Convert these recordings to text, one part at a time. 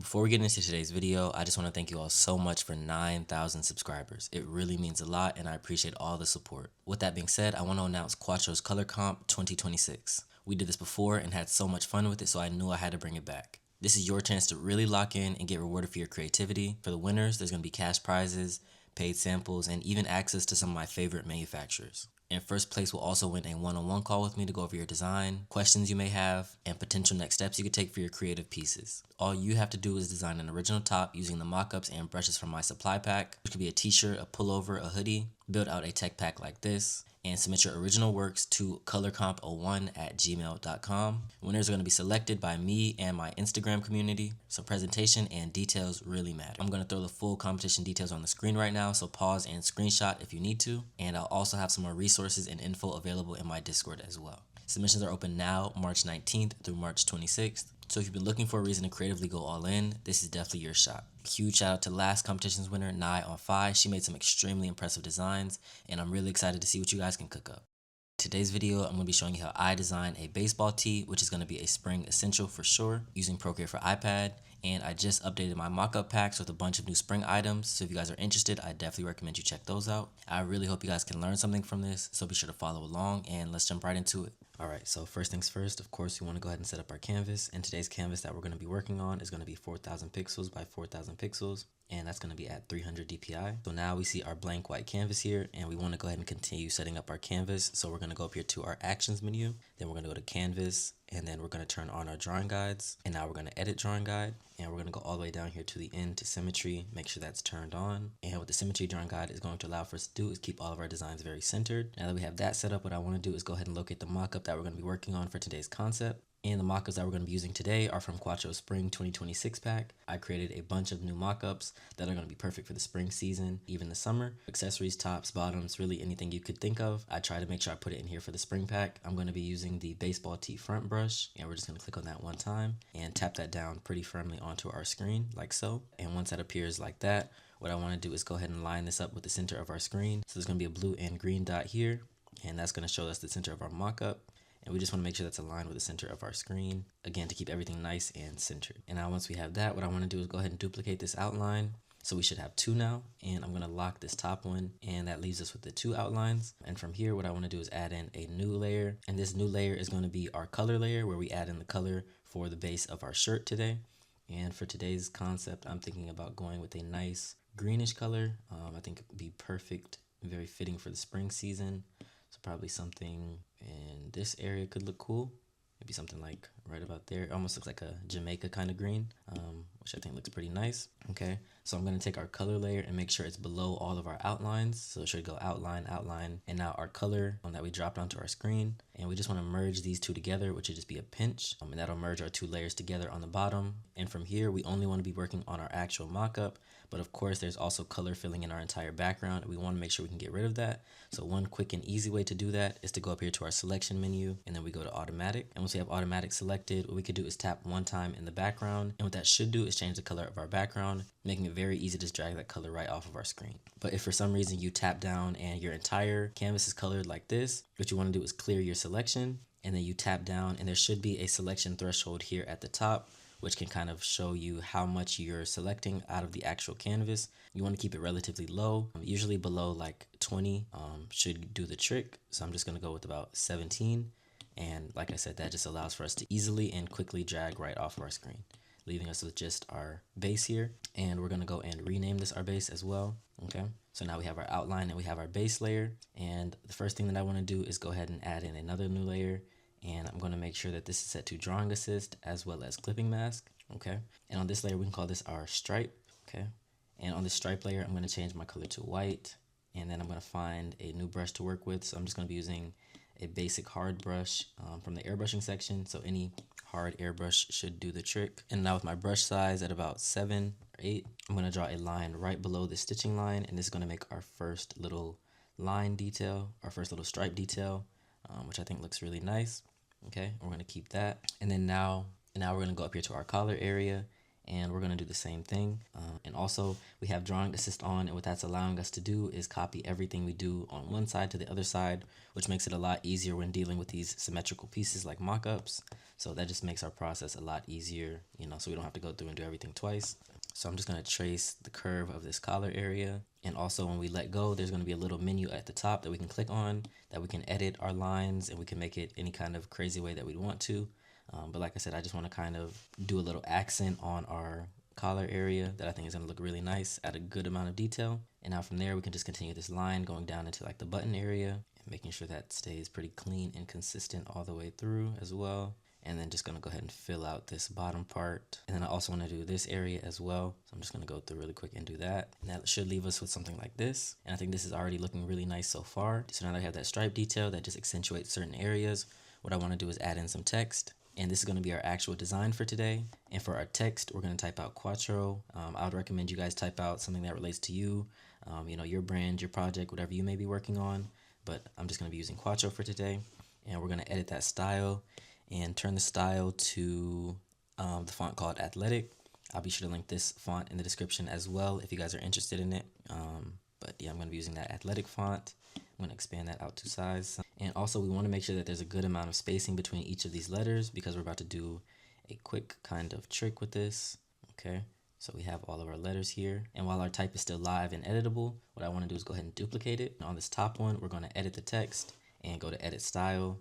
Before we get into today's video, I just want to thank you all so much for 9,000 subscribers. It really means a lot and I appreciate all the support. With that being said, I want to announce Quatro's Color Comp 2026. We did this before and had so much fun with it, so I knew I had to bring it back. This is your chance to really lock in and get rewarded for your creativity. For the winners, there's going to be cash prizes, paid samples, and even access to some of my favorite manufacturers. And first place will also win a one-on-one call with me to go over your design, questions you may have, and potential next steps you could take for your creative pieces. All you have to do is design an original top using the mock-ups and brushes from my supply pack, which could be a t-shirt, a pullover, a hoodie. Build out a tech pack like this, and submit your original works to colorcomp01@gmail.com. Winners are going to be selected by me and my Instagram community, so presentation and details really matter. I'm going to throw the full competition details on the screen right now, so pause and screenshot if you need to, and I'll also have some more resources and info available in my Discord as well. Submissions are open now, March 19th through March 26th. So if you've been looking for a reason to creatively go all in, this is definitely your shot. Huge shout out to last competition's winner, Nai on Fi. She made some extremely impressive designs, and I'm really excited to see what you guys can cook up. Today's video, I'm going to be showing you how I design a baseball tee, which is going to be a spring essential for sure, using Procreate for iPad. And I just updated my Mockup Packs with a bunch of new spring items, so if you guys are interested, I definitely recommend you check those out. I really hope you guys can learn something from this, so be sure to follow along, and let's jump right into it. Alright, so first things first, of course, we want to go ahead and set up our canvas. And today's canvas that we're going to be working on is going to be 4,000 pixels by 4,000 pixels. And that's going to be at 300 dpi. So now we see our blank white canvas here, and we want to go ahead and continue setting up our canvas. So we're going to go up here to our actions menu, then we're going to go to canvas, and then we're going to turn on our drawing guides. And now we're going to edit drawing guide, and we're going to go all the way down here to the end to symmetry, make sure that's turned on. And what the symmetry drawing guide is going to allow for us to do is keep all of our designs very centered. Now that we have that set up, what I want to do is go ahead and locate the mockup that we're going to be working on for today's concept. And the mockups that we're going to be using today are from Quatro's Spring 2026 pack. I created a bunch of new mockups that are going to be perfect for the spring season, even the summer. Accessories, tops, bottoms, really anything you could think of. I try to make sure I put it in here for the spring pack. I'm going to be using the baseball tee front brush, and we're just going to click on that one time and tap that down pretty firmly onto our screen like so. And once that appears like that, what I want to do is go ahead and line this up with the center of our screen. So there's going to be a blue and green dot here, and that's going to show us the center of our mockup. And we just want to make sure that's aligned with the center of our screen, again, to keep everything nice and centered. And now once we have that, what I want to do is go ahead and duplicate this outline. So we should have two now, and I'm going to lock this top one, and that leaves us with the two outlines. And from here, what I want to do is add in a new layer, and this new layer is going to be our color layer, where we add in the color for the base of our shirt today. And for today's concept, I'm thinking about going with a nice greenish color. I think it would be perfect, very fitting for the spring season. So probably something in this area could look cool. Maybe something like right about there. It almost looks like a Jamaica kind of green, which I think looks pretty nice. Okay, so I'm going to take our color layer and make sure it's below all of our outlines. So it should go outline, outline, and now our color that we dropped onto our screen. And we just want to merge these two together, which would just be a pinch. And that'll merge our two layers together on the bottom. And from here, we only want to be working on our actual mockup. But of course, there's also color filling in our entire background. We want to make sure we can get rid of that. So one quick and easy way to do that is to go up here to our selection menu, and then we go to automatic. And once we have automatic selected, what we could do is tap one time in the background. And what that should do is change the color of our background, making it very easy to just drag that color right off of our screen. But if for some reason you tap down and your entire canvas is colored like this, what you want to do is clear your selection, and then you tap down, and there should be a selection threshold here at the top, which can kind of show you how much you're selecting out of the actual canvas. You want to keep it relatively low, usually below like 20 should do the trick. So I'm just going to go with about 17. And like I said, that just allows for us to easily and quickly drag right off of our screen, leaving us with just our base here. And we're going to go and rename this our base as well. Okay, so now we have our outline and we have our base layer. And the first thing that I want to do is go ahead and add in another new layer. And I'm going to make sure that this is set to drawing assist as well as clipping mask. Okay, and on this layer we can call this our stripe. Okay, and on this stripe layer I'm going to change my color to white, and then I'm going to find a new brush to work with. So I'm just going to be using a basic hard brush from the airbrushing section. So any hard airbrush should do the trick. And now with my brush size at about 7 or 8, I'm going to draw a line right below the stitching line, and this is going to make our first little line detail, our first little stripe detail, which I think looks really nice. Okay, we're going to keep that. And then now we're going to go up here to our collar area, and we're going to do the same thing. And also we have drawing assist on, and what that's allowing us to do is copy everything we do on one side to the other side, which makes it a lot easier when dealing with these symmetrical pieces like mock-ups. So that just makes our process a lot easier, you know, so we don't have to go through and do everything twice. So I'm just going to trace the curve of this collar area. And also when we let go, there's going to be a little menu at the top that we can click on, that we can edit our lines, and we can make it any kind of crazy way that we want to. But like I said, I just want to kind of do a little accent on our collar area that I think is going to look really nice, add a good amount of detail. And now from there, we can just continue this line going down into like the button area and making sure that stays pretty clean and consistent all the way through as well. And then just going to go ahead and fill out this bottom part. And then I also want to do this area as well. So I'm just going to go through really quick and do that. And that should leave us with something like this. And I think this is already looking really nice so far. So now that I have that stripe detail that just accentuates certain areas, what I want to do is add in some text. And this is going to be our actual design for today. And for our text, we're going to type out Quattro. I would recommend you guys type out something that relates to you, you know, your brand, your project, whatever you may be working on. But I'm just going to be using Quattro for today. And we're going to edit that style and turn the style to the font called Athletic. I'll be sure to link this font in the description as well if you guys are interested in it. But yeah, I'm going to be using that Athletic font. I'm going to expand that out to size. And also we want to make sure that there's a good amount of spacing between each of these letters because we're about to do a quick kind of trick with this. Okay, so we have all of our letters here. And while our type is still live and editable, what I want to do is go ahead and duplicate it. And on this top one, we're going to edit the text and go to edit style.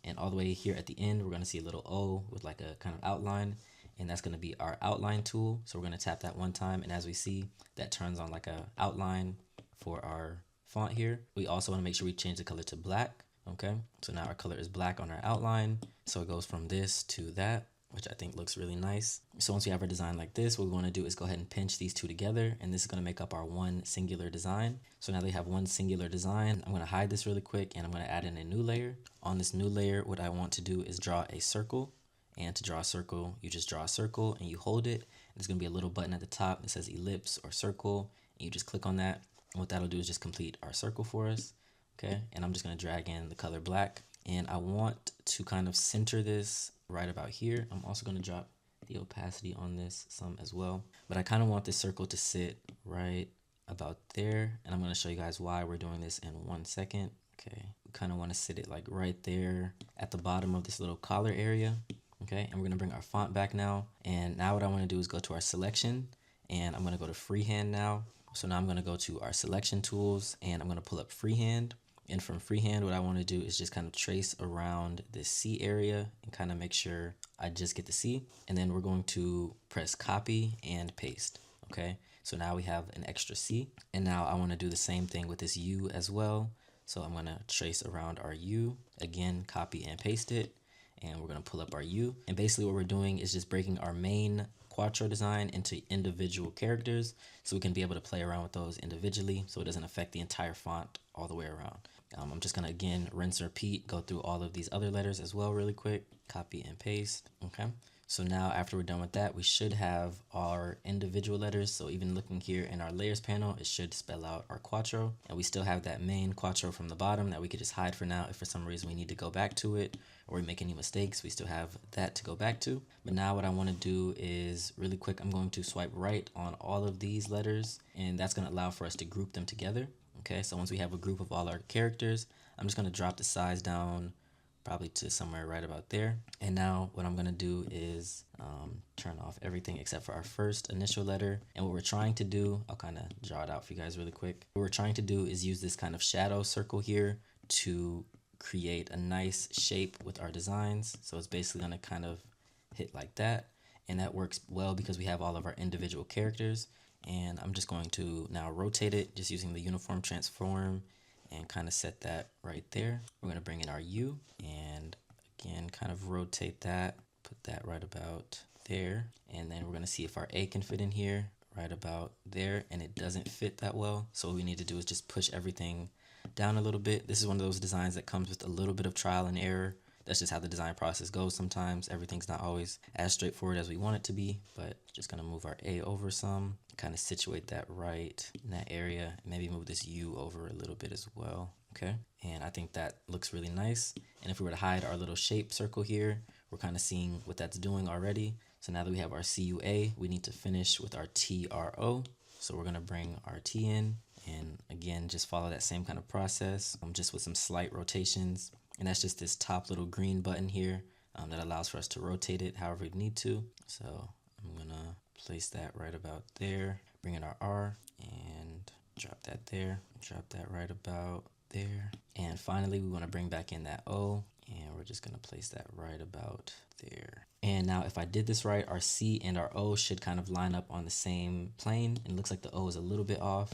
And all the way here at the end, we're going to see a little O with like a kind of outline. And that's going to be our outline tool. So we're going to tap that one time. And as we see, that turns on like a outline for our font here. We also want to make sure we change the color to black. Okay, so now our color is black on our outline. So it goes from this to that, which I think looks really nice. So once we have our design like this, what we want to do is go ahead and pinch these two together, and this is going to make up our one singular design. So now they have one singular design. I'm going to hide this really quick, and I'm going to add in a new layer. On this new layer, what I want to do is draw a circle. And to draw a circle, you just draw a circle and you hold it. There's going to be a little button at the top that says ellipse or circle, and you just click on that. And what that'll do is just complete our circle for us. Okay, and I'm just going to drag in the color black, and I want to kind of center this right about here. I'm also going to drop the opacity on this some as well, but I kind of want this circle to sit right about there, and I'm going to show you guys why we're doing this in 1 second. Okay, we kind of want to sit it like right there at the bottom of this little collar area. Okay, and we're going to bring our font back now, and now what I want to do is go to our selection, and I'm going to go to freehand now. So now I'm going to go to our selection tools, and I'm going to pull up freehand. And from freehand, what I want to do is just kind of trace around this C area and kind of make sure I just get the C. And then we're going to press copy and paste. Okay, so now we have an extra C. And now I want to do the same thing with this U as well. So I'm going to trace around our U. Again, copy and paste it. And we're going to pull up our U. And basically what we're doing is just breaking our main Quattro design into individual characters so we can be able to play around with those individually so it doesn't affect the entire font all the way around. I'm just going to again rinse and repeat, go through all of these other letters as well really quick, copy and paste. Okay, so now after we're done with that, we should have our individual letters. So even looking here in our layers panel, it should spell out our Quattro, and we still have that main Quattro from the bottom that we could just hide for now if for some reason we need to go back to it or we make any mistakes. We still have that to go back to. But now what I want to do is really quick, I'm going to swipe right on all of these letters, and that's going to allow for us to group them together. Okay, so once we have a group of all our characters, I'm just going to drop the size down probably to somewhere right about there. And now what I'm going to do is turn off everything except for our first initial letter. And what we're trying to do, I'll kind of draw it out for you guys really quick. What we're trying to do is use this kind of shadow circle here to create a nice shape with our designs. So it's basically going to kind of hit like that. And that works well because we have all of our individual characters. And I'm just going to now rotate it just using the uniform transform and kind of set that right there. We're going to bring in our U and again kind of rotate that, put that right about there. And then we're going to see if our A can fit in here right about there, and it doesn't fit that well. So what we need to do is just push everything down a little bit. This is one of those designs that comes with a little bit of trial and error. That's just how the design process goes sometimes. Everything's not always as straightforward as we want it to be, but just gonna move our A over some, kind of situate that right in that area, maybe move this U over a little bit as well, okay? And I think that looks really nice. And if we were to hide our little shape circle here, we're kind of seeing what that's doing already. So now that we have our CUA, we need to finish with our TRO. So we're gonna bring our T in, and again, just follow that same kind of process, just with some slight rotations. And that's just this top little green button here that allows for us to rotate it however we need to. So I'm gonna place that right about there, bring in our R, and drop that there, drop that right about there. And finally, we wanna bring back in that O, and we're just gonna place that right about there. And now if I did this right, our C and our O should kind of line up on the same plane. And it looks like the O is a little bit off.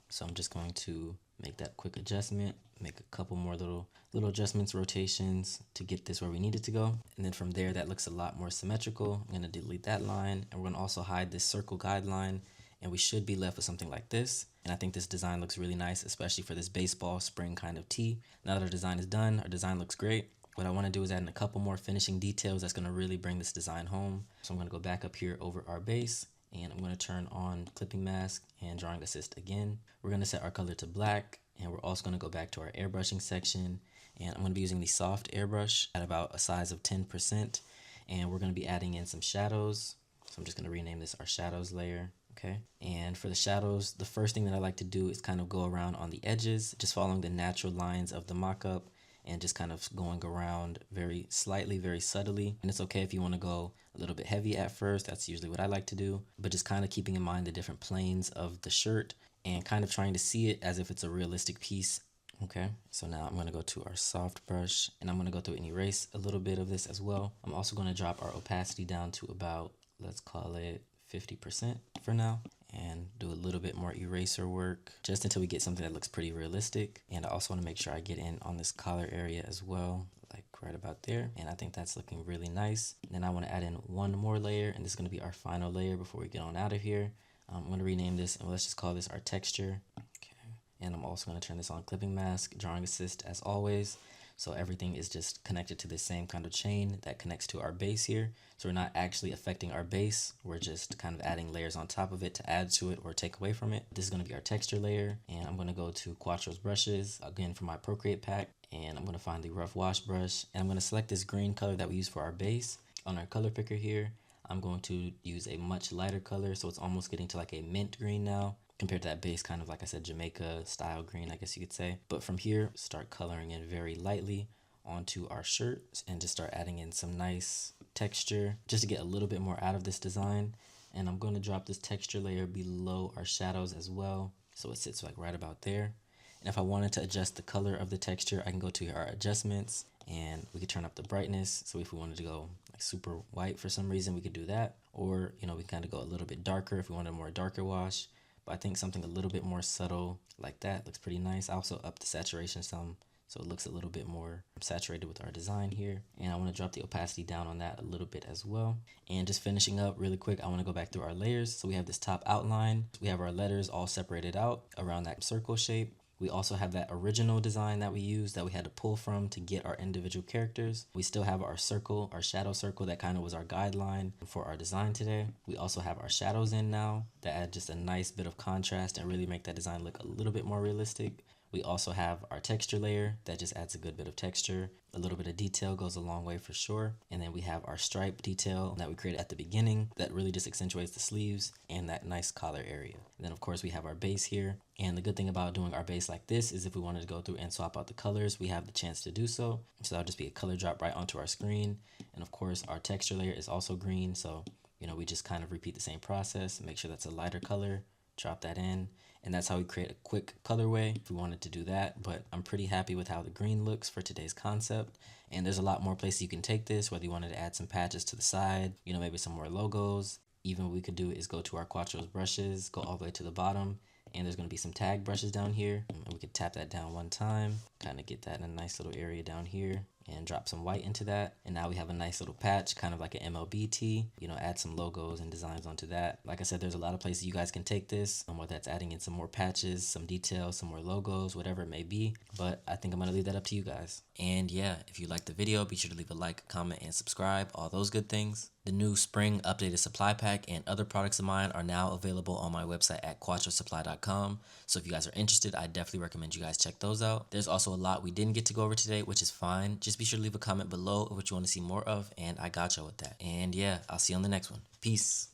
So I'm just going to make that quick adjustment, make a couple more little adjustments, rotations to get this where we need it to go. And then from there, that looks a lot more symmetrical. I'm gonna delete that line, and we're gonna also hide this circle guideline, and we should be left with something like this. And I think this design looks really nice, especially for this baseball spring kind of tee. Now that our design is done, our design looks great. What I want to do is add in a couple more finishing details that's going to really bring this design home. So I'm going to go back up here over our base, and I'm going to turn on clipping mask and drawing assist again. We're going to set our color to black, and we're also going to go back to our airbrushing section, and I'm going to be using the soft airbrush at about a size of 10%, and we're going to be adding in some shadows. So I'm just going to rename this our shadows layer. Okay, and for the shadows, the first thing that I like to do is kind of go around on the edges, just following the natural lines of the mockup, and just kind of going around very slightly, very subtly. And it's okay if you want to go a little bit heavy at first. That's usually what I like to do, but just kind of keeping in mind the different planes of the shirt and kind of trying to see it as if it's a realistic piece. Okay, so now I'm going to go to our soft brush, and I'm going to go through and erase a little bit of this as well. I'm also going to drop our opacity down to about, let's call it 50% for now, and do a little bit more eraser work just until we get something that looks pretty realistic. And I also want to make sure I get in on this collar area as well, like right about there. And I think that's looking really nice. And then I want to add in one more layer, and this is going to be our final layer before we get on out of here. I'm going to rename this, and let's just call this our texture. Okay. And I'm also going to turn this on clipping mask, drawing assist as always. So everything is just connected to the same kind of chain that connects to our base here. So we're not actually affecting our base. We're just kind of adding layers on top of it to add to it or take away from it. This is going to be our texture layer. And I'm going to go to Quattro's brushes, again for my Procreate pack. And I'm going to find the rough wash brush. And I'm going to select this green color that we use for our base. On our color picker here, I'm going to use a much lighter color. So it's almost getting to like a mint green now, compared to that base kind of, like I said, Jamaica style green, I guess you could say. But from here, start coloring in very lightly onto our shirt and just start adding in some nice texture just to get a little bit more out of this design. And I'm going to drop this texture layer below our shadows as well, so it sits like right about there. And if I wanted to adjust the color of the texture, I can go to our adjustments, and we could turn up the brightness. So if we wanted to go like super white for some reason, we could do that. Or, you know, we kind of go a little bit darker if we wanted a more darker wash. But I think something a little bit more subtle like that looks pretty nice. I also up the saturation some, so it looks a little bit more saturated with our design here. And I want to drop the opacity down on that a little bit as well. And just finishing up really quick, I want to go back through our layers. So we have this top outline. We have our letters all separated out around that circle shape. We also have that original design that we used that we had to pull from to get our individual characters. We still have our circle, our shadow circle that kind of was our guideline for our design today. We also have our shadows in now that add just a nice bit of contrast and really make that design look a little bit more realistic. We also have our texture layer that just adds a good bit of texture. A little bit of detail goes a long way for sure. And then we have our stripe detail that we created at the beginning that really just accentuates the sleeves and that nice collar area. And then of course we have our base here. And the good thing about doing our base like this is if we wanted to go through and swap out the colors, we have the chance to do so. So that'll just be a color drop right onto our screen. And of course our texture layer is also green. So, you know, we just kind of repeat the same process, make sure that's a lighter color, drop that in. And that's how we create a quick colorway if we wanted to do that. But I'm pretty happy with how the green looks for today's concept. And there's a lot more places you can take this, whether you wanted to add some patches to the side, you know, maybe some more logos. Even what we could do is go to our Quattro's brushes, go all the way to the bottom, and there's going to be some tag brushes down here. And we could tap that down one time, kind of get that in a nice little area down here, and drop some white into that. And now we have a nice little patch, kind of like an MLB tee, you know, add some logos and designs onto that. Like I said, there's a lot of places you guys can take this, whether that's adding in some more patches, some details, some more logos, whatever it may be. But I think I'm going to leave that up to you guys. And yeah, if you liked the video, be sure to leave a like, comment, and subscribe, all those good things. The new spring updated supply pack and other products of mine are now available on my website at quattrosupply.com. So if you guys are interested, I definitely recommend you guys check those out. There's also a lot we didn't get to go over today, which is fine. Just just be sure to leave a comment below of what you want to see more of, and I got y'all with that. And yeah, I'll see you on the next one. Peace.